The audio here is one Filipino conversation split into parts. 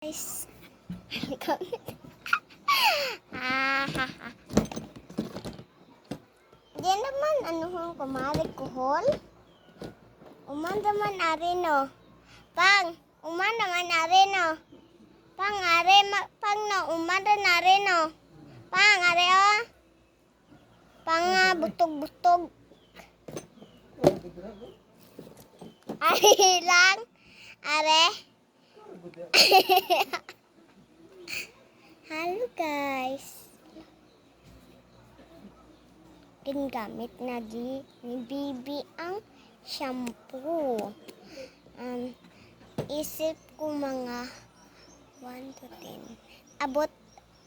Guys. Ah, Diyan naman, hong kumari kuhol. Uman naman are no. Pang, uman naman are no. Pang are, pang no, uman rin are no. Pang are oh. Pang butog-butog. Are lang. Are. Hello guys. Ginagamit na ni Bibi ang shampoo. Isip ko mga 1 to 10. Abot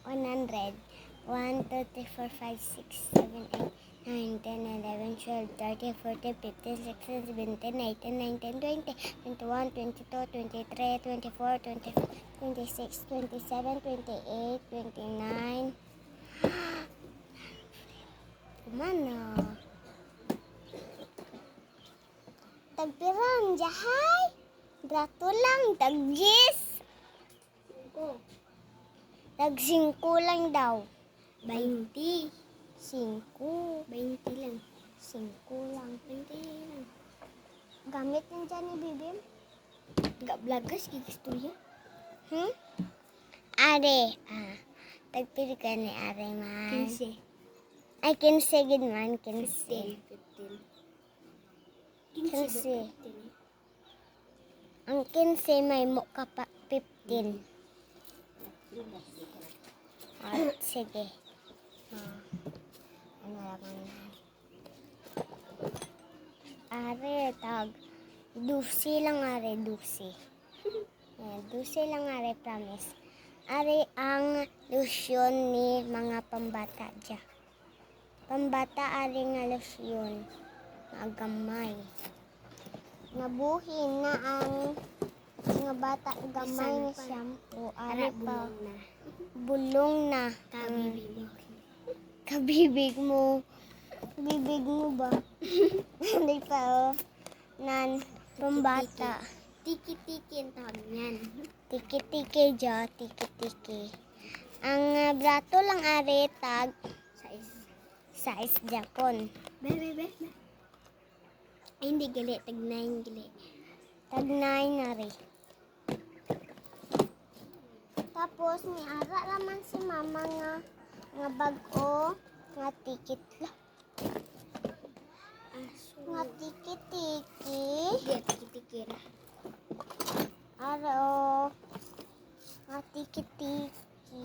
100. 1, 2, 3, 4, 5, 6, 7, 8, 9, 10, 11, 12, 13, 14, 15, 16, 17, 18, 19, 20, 21, 22, 23, 24, 25, 26, 27, 28, 29. Kumana? Tagpiran, jahay. Brato lang, taggis. Tag-5 lang daw. 20. 5. 20 lang. 5 lang. 20 lang. Gamit din dyan ni Bibim? Gablagas, gigistorya. Are. Tagpili ka ni Are man. 15. Ay, 15 gid man. 15. 15. 15. Ang 15 may mukha pa 15. Sige. Ano lang Are, tag. 12 lang are, 12. Ayan, 12 lang are, promise. Are ang lotion ni mga pambata dyan. Pambata are nga lotion. Nagamay. Nabuhin na ang mga bata gamay na shampoo. Are pa. Bulong na. Kabibig mo. Bibig mo ba? Hindi pa oh. Nan, pambata. Tiki-tiki ang tawag niyan. Tiki-tiki dyan, tiki-tiki. Ang brato lang are tag size jakon. Be. Ay, hindi gali. Tag 9 gali. Tag 9 na rin. Tapos ni ara raman si mama nga bag-o nga tikit la. Nga tiki-tiki. Tiki-tiki ra. Aro. Nga tiki-tiki.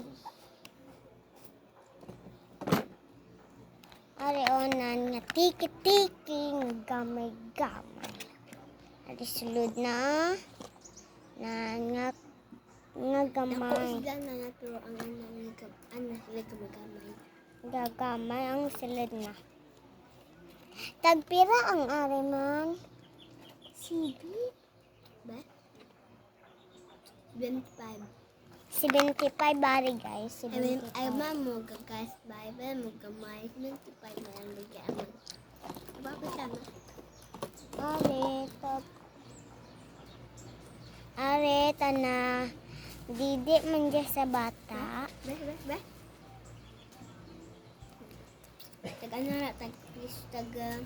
Are onan nga tiki-tiki nga gamay-gamay. Are sulod na nga gamay. Ako sila na pero ang sila gumagamay. Gagamay ang sulod na. Tagpira ang are man. Sibi. Ba? 25. 75 bari guys. Ay 75. mo gagas Bible mo gamay 25 na ang bigyan mo. Bakit tama? Are tana didi man dyan sa bata. Be. Tag ano na tag please tag 5.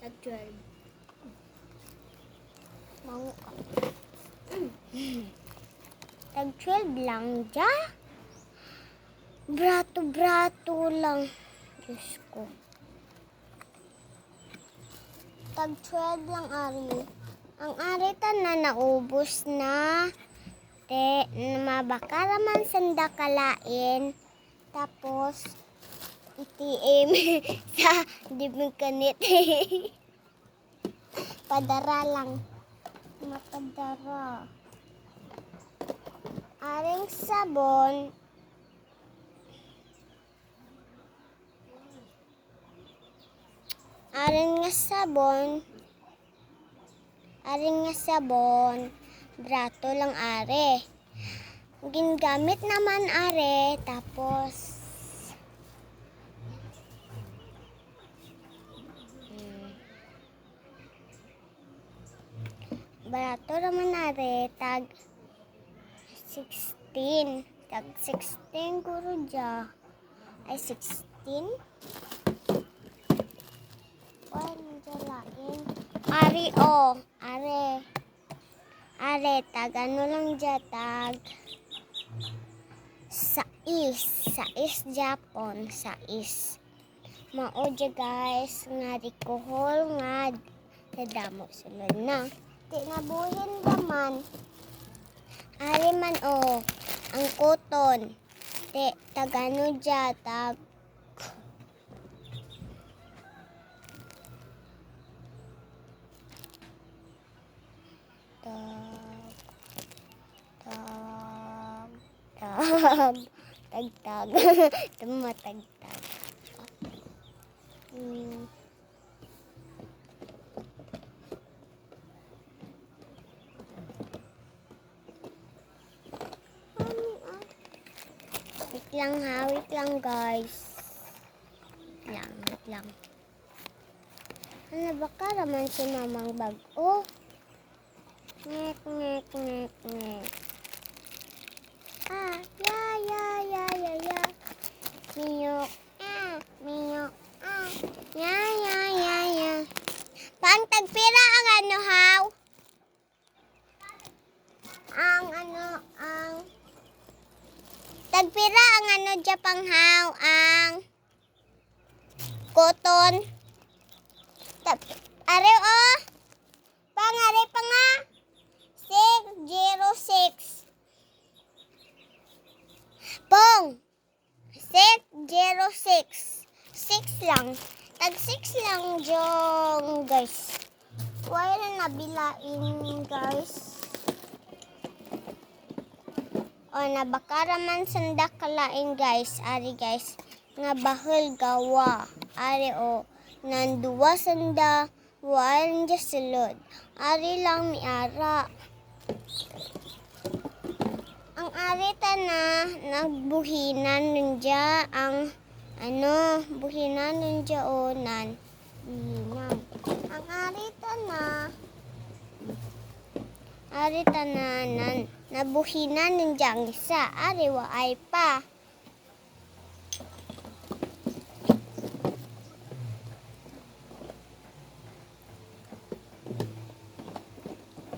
Tag 12. Mango ka. Tag 12 lang dyan. Brato lang. Diyos ko. Tag 12 lang ari. Ang ari na naubos na. Mabaka naman sanda kalain. Tapos ITM sa dimikanit. Padara lang. Mapadara. Aring sabon. Aring nga sabon. Brato lang are. Ginagamit naman are. Tapos barato raman are tag 16. Tag 16 guro dya. Ay 16. Why nandiya lain? Ari o. Are. Are tag ano lang dya tag. Sais Japon. Sais. Mao dya guys. Nga rikohol nga. Kadamo sulod na. Tinabuhin naman. Ari man o. Ang kuton. Tagano dya. Tag. Tagtag. Tumatagtag. Wait lang guys. Wait lang. Ano ba ka naman si mamang bag-o? Ngek. Ya. Miyok. Miyok. Ya. Pang tagpira ang ano haw? Ang tagpira ang ano Japang haw? Ang cotton. Are o. Pangare pa nga. 606. Pong. 606. 6 lang. Tag 6 lang jong guys. Wala na nabilain guys. O nabakara man sanda kalain guys. Ari guys. Nga bahol gawa. Ari o. Nanduwa sanda. Wala nja sulod. Ari lang miara. Ang arita na nagbuhinan nunja ang buhinan nunja o nan buhinan. Ang arita na nabuhinan nunja ang isa. Ari wa ay pa.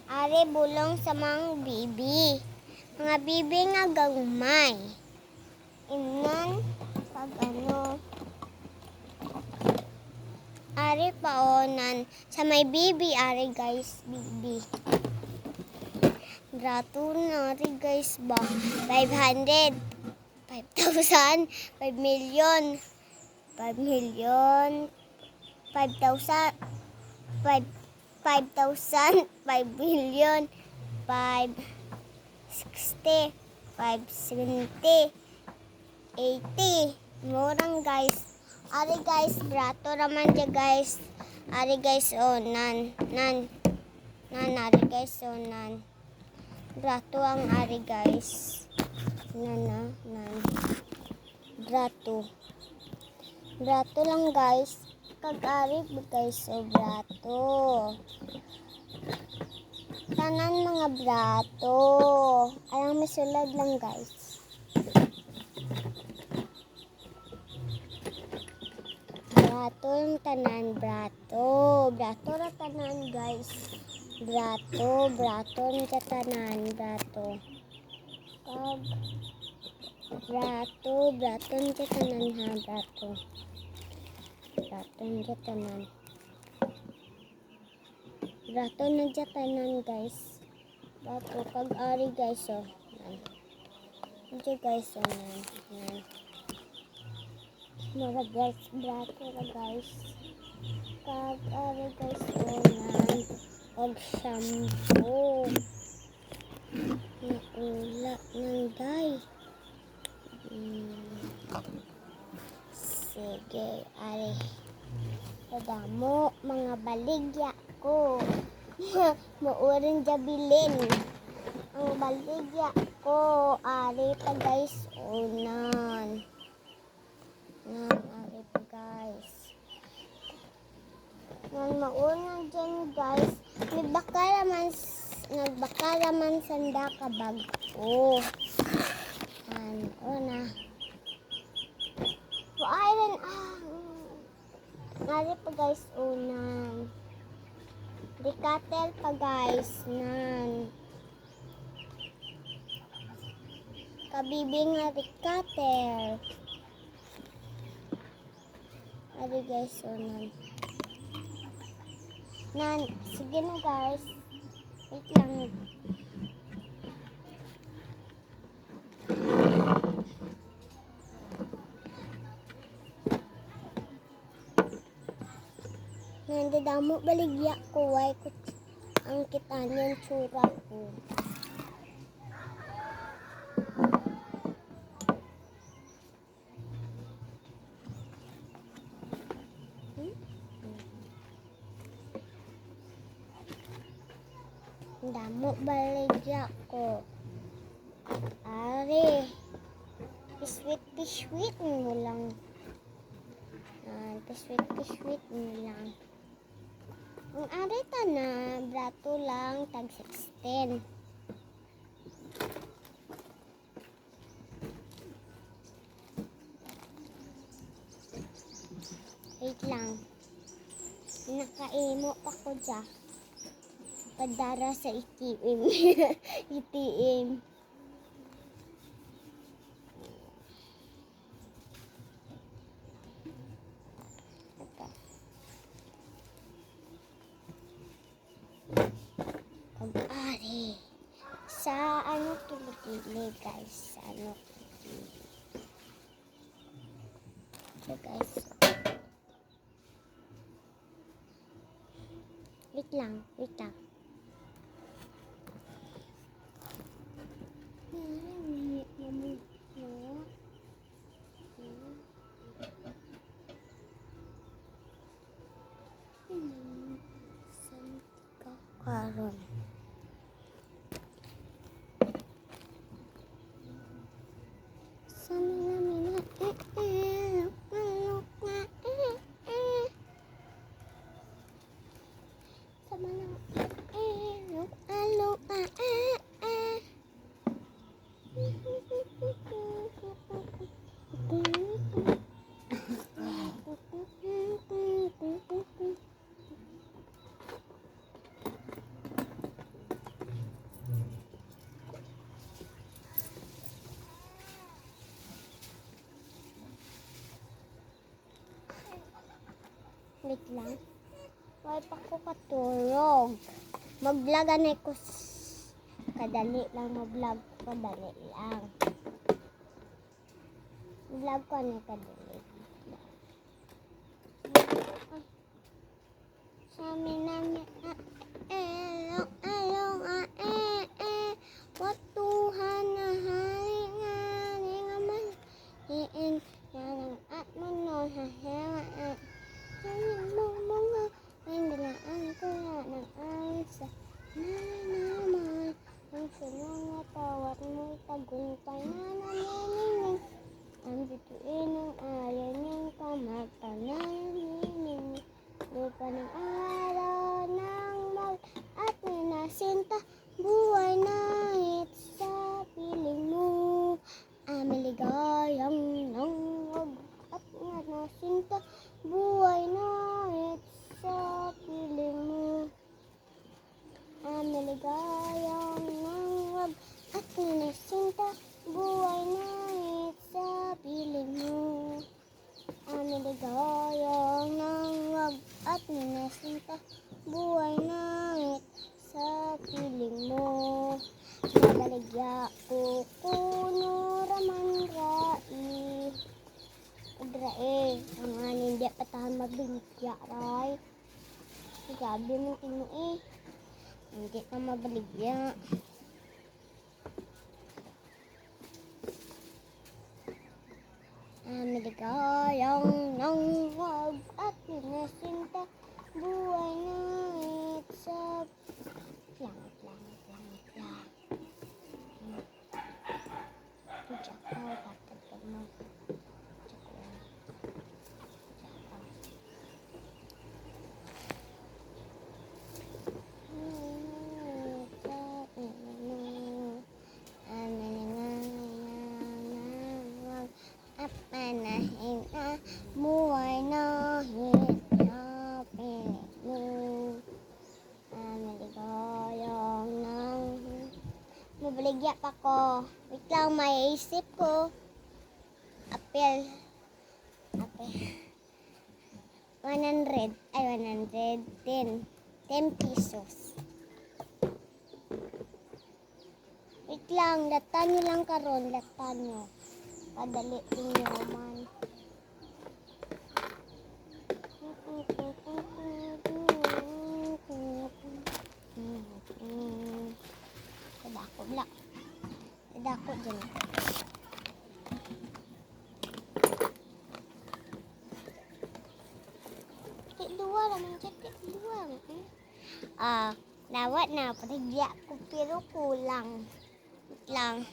Ari bulong sa mga bibi. Mga bibi nga gagmay. Imnan pag ano. Ari paonan. Sa may bibi, ari guys, bibi. Grato na ari guys ba. 500. 5,000. 5 million. 5 million. 5,000. 5,000. 5 billion. 560. 570. 80. Murang guys. Ari guys, brato raman dya guys. Ari guys, o nan. Ari guys, o nan. Brato ang ari guys. Nan. Brato. Brato lang guys. Kag-ari guys, o brato. Tanan mga brato. Ayang misulad lang guys. Brato yung tanan, brato. Brato ra tanan guys. Brato yung tanan, brato. Kag brato yung tanan ha, brato. Brato yung tanan. Brato na tanan guys. Brato kag-ari guys, oh. Nan. Guys, oh, nan. Mura guys, brato ra guys. Kag-ari guys, oh, nan. Og shampoo. Naula ng guys. Sige, ari. Kadamo, mga baligya ko. Mauring jabilin. Ang baligya ko. Ari pa guys, oh, nan. Ari pa guys. Nan maunang dyan guys. May baka naman nagbakala man sanda ka bago. Ano na. So, ayun, nari pa guys, unan. Dikatel pa guys, nan. Kabibing nga dikatel. Ari guys, unan. Nan, sige na guys. Wait lang. Nandadamo baligya ko. Why ko ang kita niyang tsura ko. Damo baligya ko. Ari. Piswit mo lang. Piswit mo lang. Ang arita na, brato lang, tag 16. Wait lang. Nakaimo pa ko dyan. Padara sa itim. Itim. Pag-ari. Sa ano kilikili guys. Sa ano kilikili. So guys. Wait lang. Karon. Wait lang. Why pa ko katulog? Mag-vlogan ko. Kadali lang mag-vlog. Kadali lang. Vlog ko na kadali. Sa amin namin. Watuhan na hari nga. Nga man. Hiin. Yarang at manon. Hahewa. Pindalaan ko ng ayos sa naman. Ang sunong tawat mo'y tagumpay na nanininig. Ang bituin ng ayaw niyong kamagpanayanin. Lupa ng araw ng mag at minasinta. Buhay na hit sa piling mo. Amaligayang nang wag at minasinta. Buhay na hit sa piling mo. Amaligayang nang wag at minasinta. Buhay na hit sa piling mo. Amaligayang nang wag at minasinta. Buhay na hit sa piling mo. Mabaligya ko kuno raman rai. Adrae, ang hindi pa tahan mabaligya rai. Gabi mo tino hindi ka mabaligya. Amaligayang nang wag at minasinta. Buhay na hit sa lang. Jakaw, tatagpag mo. Dahil na buhay na hinapilit mo. Maligayang nang mabaligya pa ko. Wait lang, may isip ko. Apel. 100. Ay, 110. 10 pesos. Wait lang, latan nyo lang karon, latan nyo. Padali nyo man. Kadako, blak. Kadako dyan. Dua naman dyan, dua. Dawat na, patigya ko, pero kulang. Wait lang.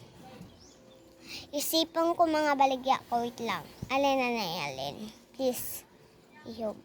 Isipan ko mga baligya ko, wait lang. Alin na na, alin. Please, ihog.